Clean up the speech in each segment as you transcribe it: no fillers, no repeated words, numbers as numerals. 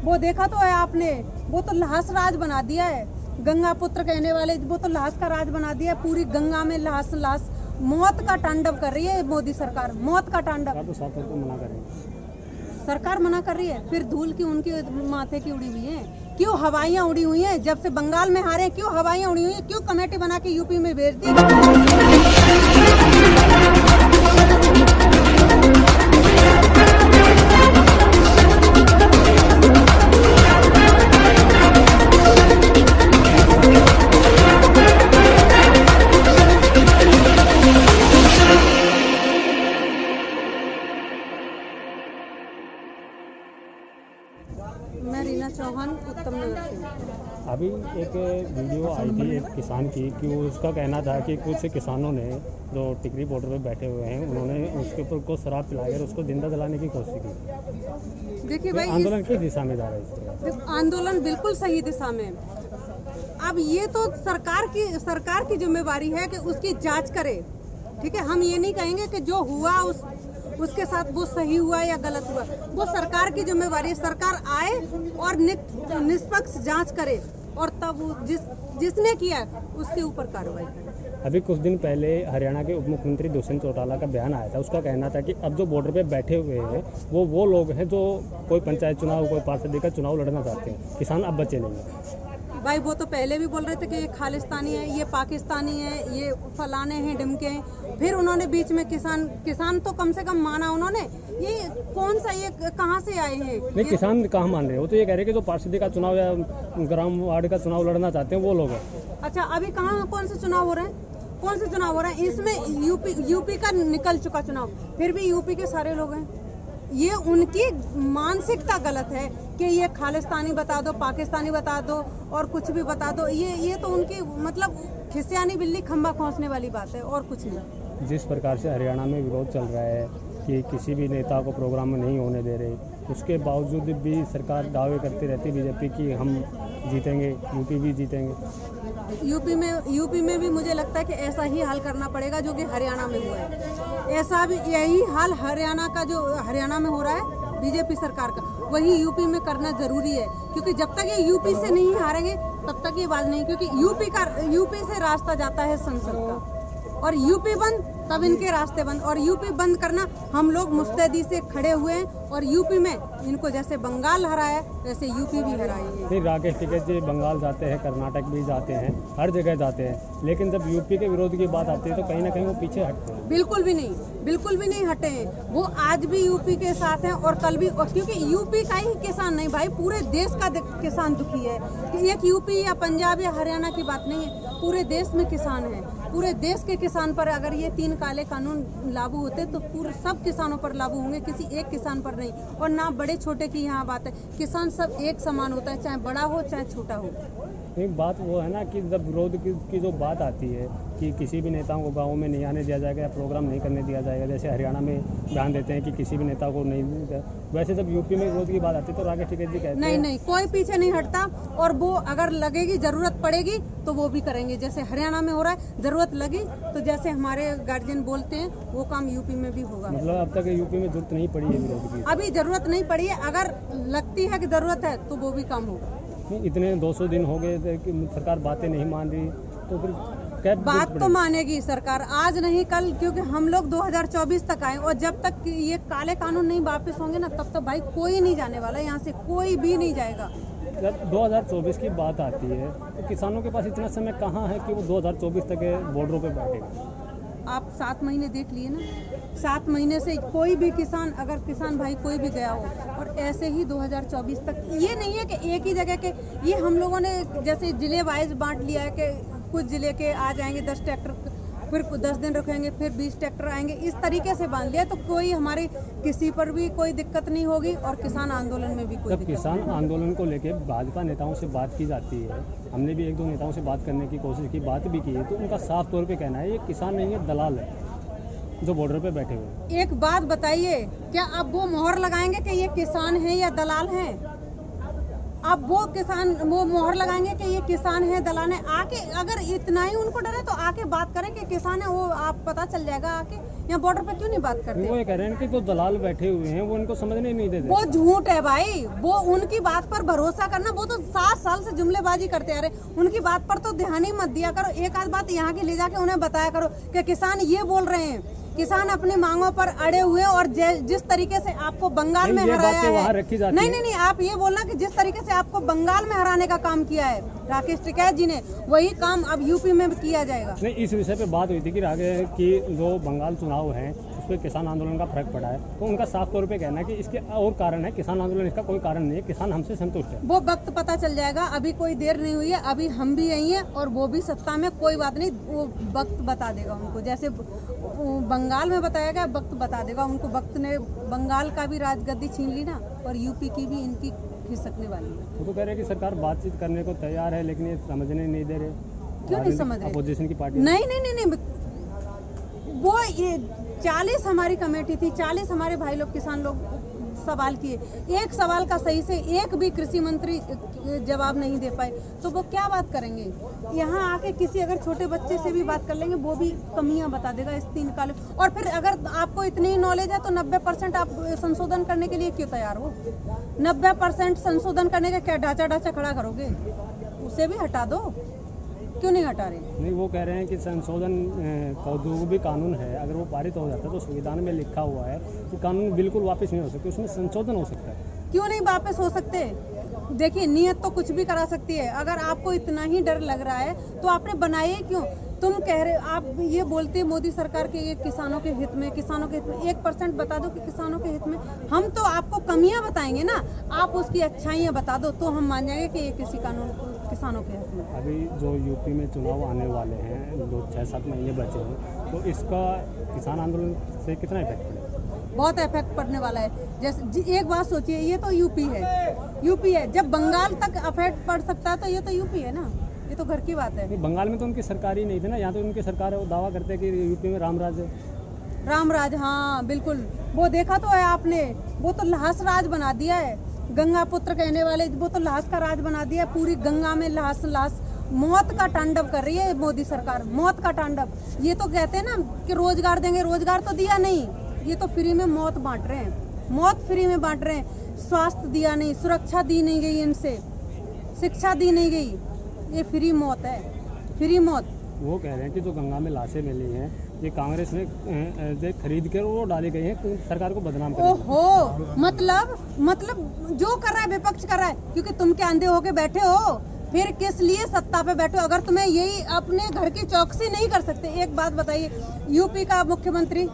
वो देखा तो है आपने, वो तो लाश राज बना दिया है। गंगा पुत्र कहने वाले वो तो लाश का राज बना दिया है। पूरी गंगा में लाश लाश मौत का तांडव कर रही है मोदी सरकार, मौत का तांडव। तो साफ तौर पर मना करेंगे, सरकार मना कर रही है, फिर धूल की उनके माथे की उड़ी हुई है। क्यों हवाइयाँ उड़ी हुई हैं? जब से बंगाल में हारे क्यों हवाइयाँ उड़ी हुई हैं? क्यों कमेटी बना के यूपी में भेज दी? मैं रीना चौहान, उत्तम नगर से। अभी एक वीडियो आई थी एक किसान की कि उसका कहना था कि कुछ किसानों ने जो टिकरी बॉर्डर पे बैठे हुए हैं उन्होंने उसके ऊपर को शराब पिलाकर उसको जिंदा जलाने की कोशिश की। देखिए भाई, आंदोलन किस दिशा में जा रहा है इस पर? आंदोलन बिल्कुल सही दिशा में। अब ये तो सरकार की जिम्मेवारी है कि उसकी जांच करे। ठीक है, हम ये नहीं कहेंगे कि जो हुआ उसके साथ वो सही हुआ या गलत हुआ, वो सरकार की जिम्मेवारी है। सरकार आए और निष्पक्ष जांच करे और तब वो जिसने किया उसके ऊपर कार्रवाई करे। अभी कुछ दिन पहले हरियाणा के उप मुख्यमंत्री दुष्यंत चौटाला का बयान आया था। उसका कहना था कि अब जो बॉर्डर पे बैठे हुए हैं वो लोग हैं जो कोई पंचायत चुनाव, कोई पार्षद का चुनाव लड़ना चाहते हैं, किसान अब बचे नहीं हैं। भाई वो तो पहले भी बोल रहे थे कि ये खालिस्तानी है, ये पाकिस्तानी है, ये फलाने हैं, ढिमके हैं। फिर उन्होंने बीच में किसान तो कम से कम माना उन्होंने। ये कौन सा, ये कहाँ से आए हैं? नहीं, किसान कहाँ मान रहे हो? तो ये कह रहे हैं कि जो पार्षद का चुनाव या ग्राम वार्ड का चुनाव लड़ना चाहते हैं वो लोग हैं। अच्छा, अभी कहाँ कौन से चुनाव हो रहे हैं? कौन से चुनाव हो रहे हैं? इसमें यूपी का निकल चुका चुनाव, फिर भी यूपी के सारे लोग हैं। ये उनकी मानसिकता गलत है कि ये खालिस्तानी बता दो, पाकिस्तानी बता दो और कुछ भी बता दो। ये तो उनकी मतलब खिसियानी बिल्ली खंबा खोसने वाली बात है और कुछ नहीं। जिस प्रकार से हरियाणा में विरोध चल रहा है कि किसी भी नेता को प्रोग्राम में नहीं होने दे रहे, उसके बावजूद भी सरकार दावे करती रहती बीजेपी की हम जीतेंगे, यूपी भी जीतेंगे। यूपी में भी मुझे लगता है कि ऐसा ही हाल करना पड़ेगा जो कि हरियाणा में हुआ है। ऐसा भी यही हाल हरियाणा में हो रहा है बीजेपी सरकार का, वही यूपी में करना जरूरी है। क्योंकि जब तक ये यूपी से नहीं हारेंगे तब तक ये बात नहीं, क्योंकि यूपी से रास्ता जाता है संसद का, और यूपी बंद तब इनके रास्ते बंद। और यूपी बंद करना हम लोग मुस्तैदी से खड़े हुए हैं, और यूपी में इनको जैसे बंगाल हराया वैसे यूपी भी हराएंगे। फिर राकेश टिकैत जी बंगाल जाते हैं, कर्नाटक भी जाते हैं, हर जगह जाते हैं, लेकिन जब यूपी के विरोध की बात आती है तो कहीं ना कहीं वो पीछे हटते हैं। बिल्कुल भी नहीं हटे हैं। वो आज भी यूपी के साथ हैं और कल भी। और क्योंकि यूपी का ही किसान नहीं भाई, पूरे देश का किसान दुखी है। एक यूपी या पंजाब या हरियाणा की बात नहीं है, पूरे देश में किसान है। पूरे देश के किसान पर अगर ये 3 काले कानून लागू होते तो पूरे सब किसानों पर लागू होंगे, किसी एक किसान पर नहीं। और ना बड़े छोटे की यहाँ बात है, किसान सब एक समान होता है, चाहे बड़ा हो चाहे छोटा हो। एक बात वो है ना कि जब विरोध की जो बात आती है कि किसी भी नेताओं को गाँव में नहीं आने दिया जाएगा या प्रोग्राम नहीं करने दिया जाएगा, जैसे हरियाणा में ध्यान देते हैं कि किसी भी नेता को नहीं, वैसे जब यूपी में विरोध की बात आती है तो राकेश टिकैत जी कहते हैं नहीं, कोई पीछे नहीं हटता। और वो अगर लगेगी, जरूरत पड़ेगी तो वो भी करेंगे। जैसे हरियाणा में हो रहा है, जरूरत लगी तो जैसे हमारे गार्जियन बोलते हैं वो काम यूपी में भी होगा। मतलब अब तक यूपी में जरूरत नहीं पड़ी है विरोध की? अभी जरूरत नहीं पड़ी है, अगर लगती है कि जरूरत है तो वो भी काम होगा। इतने 200 दिन हो गए कि सरकार बातें नहीं मान रही, तो फिर क्या बात तो मानेगी सरकार, आज नहीं कल, क्योंकि हम लोग 2024 तक आए और जब तक ये काले कानून नहीं वापस होंगे ना तब तक भाई कोई नहीं जाने वाला, यहाँ से कोई भी नहीं जाएगा। जब 2024 की बात आती है तो किसानों के पास इतना समय कहाँ है कि वो 2024 तक बॉर्डरों पे बैठेगा? आप 7 महीने देख लिए ना, 7 महीने से कोई भी किसान, अगर किसान भाई कोई भी गया हो, और ऐसे ही 2024 तक। ये नहीं है कि एक ही जगह के, ये हम लोगों ने जैसे जिले वाइज बांट लिया है कि कुछ जिले के आ जाएंगे 10 ट्रैक्टर, फिर 10 दिन रुकेंगे, फिर 20 ट्रैक्टर आएंगे, इस तरीके से बांध लिया तो कोई हमारी किसी पर भी कोई दिक्कत नहीं होगी और किसान आंदोलन में भी कोई जब किसान आंदोलन को लेकर भाजपा नेताओं से बात की जाती है, हमने भी 1-2 नेताओं से बात करने की कोशिश की, बात भी की है, तो उनका साफ तौर पे कहना है ये किसान नहीं है, दलाल है जो बॉर्डर पे बैठे हुए हैं। एक बात बताइए, क्या अब वो मोहर लगाएंगे कि ये किसान है या दलाल हैं? अब वो किसान वो मोहर लगाएंगे कि ये किसान है, दलाल है। आके अगर इतना ही उनको डर है तो आके बात करें कि किसान है, वो आप पता चल जाएगा। आके यहाँ बॉर्डर पे क्यों नहीं बात करते? वो ये कह रहे हैं कि जो दलाल बैठे हुए हैं वो इनको समझने नहीं देते। वो झूठ है भाई, वो उनकी बात पर भरोसा करना, वो तो 7 साल से जुमलेबाजी करते आ रहे। उनकी बात पर तो ध्यान ही मत दिया करो। एक आध बात यहाँ की ले जाके उन्हें बताया करो कि किसान ये बोल रहे हैं, किसान अपनी मांगों पर अड़े हुए और जिस तरीके से आपको बंगाल में हराया है, नहीं, आप ये बोलना कि जिस तरीके से आपको बंगाल में हराने का काम किया है राकेश टिकैत जी ने, वही काम अब यूपी में भी किया जाएगा। नहीं, इस विषय पे बात हुई थी कि आगे की जो बंगाल चुनाव है उस पर किसान आंदोलन का फर्क पड़ा है, तो उनका साफ तौर पे कहना है कि इसके और कारण है, किसान आंदोलन इसका कोई कारण नहीं है, किसान हमसे संतुष्ट है। वो वक्त पता चल जाएगा, अभी कोई देर नहीं हुई है, अभी हम भी यही हैं और वो भी सत्ता में, कोई बात नहीं, वो वक्त बता देगा उनको। जैसे बंगाल में बताएगा, वक्त बता देगा उनको। वक्त ने बंगाल का भी राजगद्दी छीन ली ना, और यूपी की भी इनकी खिसकने वाली है। वो तो कह रहे हैं कि सरकार बातचीत करने को तैयार है, लेकिन ये समझने नहीं दे रहे। क्यों नहीं समझ रहे? अपोजिशन की पार्टी नहीं, वो ये 40 हमारी कमेटी थी, 40 हमारे भाई लोग किसान लोग सवाल किए, एक सवाल का सही से एक भी कृषि मंत्री जवाब नहीं दे पाए, तो वो क्या बात करेंगे? यहाँ आके किसी अगर छोटे बच्चे से भी बात कर लेंगे, वो भी कमियां बता देगा इस 3 काले। और फिर अगर आपको इतनी ही नॉलेज है तो 90% आप संशोधन करने के लिए क्यों तैयार हो? 90% संशोधन करने का क्या ढांचा खड़ा करोगे? उसे भी हटा दो, क्यों नहीं हटा रहे? नहीं, वो कह रहे हैं कि संशोधन का जो भी कानून है, अगर वो पारित हो जाता है तो संविधान में लिखा हुआ है कि कानून बिल्कुल वापस नहीं हो सकते, उसमें संशोधन हो सकता है। क्यों नहीं वापस हो सकते? देखिए, नियत तो कुछ भी करा सकती है। अगर आपको इतना ही डर लग रहा है तो आपने बनाए क्यों? तुम कह रहे, आप ये बोलते हैं मोदी सरकार के ये किसानों के हित में, किसानों के हित में। 1% बता दो कि किसानों के हित में। हम तो आपको कमियां बताएंगे ना, आप उसकी अच्छाइयां बता दो तो हम मान जाएंगे कि ये किसी कानून किसानों के हित में। अभी जो यूपी में चुनाव आने वाले हैं, 6-7 महीने बचे हैं, तो इसका किसान आंदोलन से कितना इफेक्ट पड़ेगा? बहुत इफेक्ट पड़ने वाला है। जैसे एक बात सोचिए, ये तो यूपी है, जब बंगाल तक इफेक्ट पड़ सकता है तो ये तो यूपी है ना, ये तो घर की बात है। बंगाल में तो उनकी सरकार ही नहीं थी ना, यहाँ तो उनकी सरकार है, वो दावा करते हैं कि यूपी में रामराज है। रामराज, हाँ बिल्कुल, वो देखा तो है आपने, वो तो लाश राज बना दिया है। गंगा पुत्र कहने वाले, वो तो लाश का राज बना दिया। पूरी गंगा में लाश मौत का तांडव कर रही है मोदी सरकार, मौत का तांडव। ये तो कहते हैं ना कि रोजगार देंगे, रोजगार तो दिया नहीं, ये तो फ्री में मौत बांट रहे हैं, मौत फ्री में बांट रहे हैं। स्वास्थ्य दिया नहीं, सुरक्षा दी नहीं गई इनसे, शिक्षा दी नहीं गई, ये फ्री मौत है, फ्री मौत। वो कह रहे हैं कि जो गंगा में लाशें मिली हैं, ये कांग्रेस ने खरीद कर वो डाली गई हैं, सरकार को बदनाम कर। ओहो, मतलब जो कर रहा है विपक्ष कर रहा है, क्योंकि तुम क्या अंधे होके बैठे हो? फिर किस लिए सत्ता पे बैठे हो? अगर तुम्हें यही अपने घर की चौकसी नहीं कर सकते? एक बात बताइए, यूपी का मुख्यमंत्री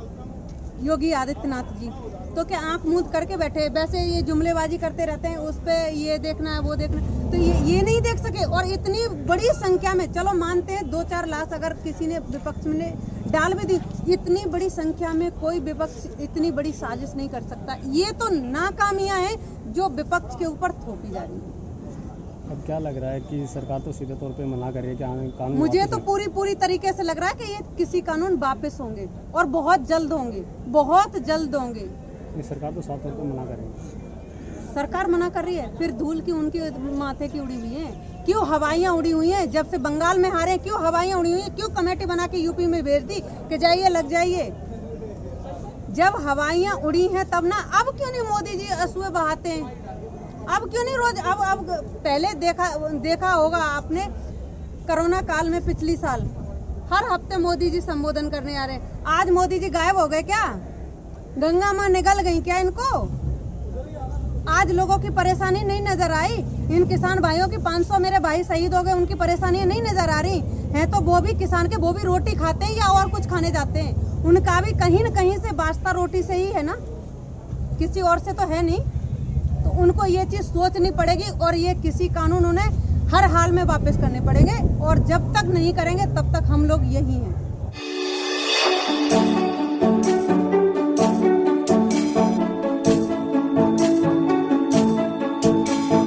योगी आदित्यनाथ जी तो क्या आंख मूंद करके बैठे? वैसे ये जुमलेबाजी करते रहते हैं, उस पे ये देखना है, वो देखना है, तो ये नहीं देख सके। और इतनी बड़ी संख्या में, चलो मानते हैं 2-4 लाश अगर किसी ने विपक्ष में डाल भी दी, इतनी बड़ी संख्या में कोई विपक्ष इतनी बड़ी साजिश नहीं कर सकता। ये तो नाकामियां हैं जो विपक्ष के ऊपर थोपी जा रही है। अब क्या लग रहा है कि सरकार तो सीधे तौर पे मना कर रही है कि कानून? मुझे तो पूरी तरीके से लग रहा है कि ये किसी कानून वापस होंगे और बहुत जल्द होंगे, बहुत जल्द होंगे। सरकार तो साफ तौर पे मना कर रही है। सरकार मना कर रही है, फिर धूल की उनकी माथे की उड़ी हुई है। क्यों हवाइयाँ उड़ी हुई हैं? जब से बंगाल में हारे, क्यों हवाइयाँ उड़ी हुई हैं? क्यों कमेटी बना के यूपी में भेज दी कि जाइए लग जाइए? जब हवाइयाँ उड़ी हैं तब ना। अब क्यों नहीं मोदी जी असूए बहाते हैं? अब क्यों नहीं रोज? अब पहले देखा होगा आपने, कोरोना काल में पिछली साल हर हफ्ते मोदी जी संबोधन करने आ रहे हैं। आज मोदी जी गायब हो गए क्या? गंगा माँ निगल गई क्या इनको? आज लोगों की परेशानी नहीं नजर आई? इन किसान भाइयों की 500 मेरे भाई शहीद हो गए, उनकी परेशानियां नहीं नजर आ रही हैं? तो वो भी किसान के, वो भी रोटी खाते हैं या और कुछ खाने जाते हैं? उनका भी कहीं न कहीं से वास्ता रोटी से ही है ना, किसी और से तो है नहीं। तो उनको ये चीज सोचनी पड़ेगी और ये किसी कानून उन्हें हर हाल में वापस करने पड़ेंगे, और जब तक नहीं करेंगे तब तक हम लोग यही हैं।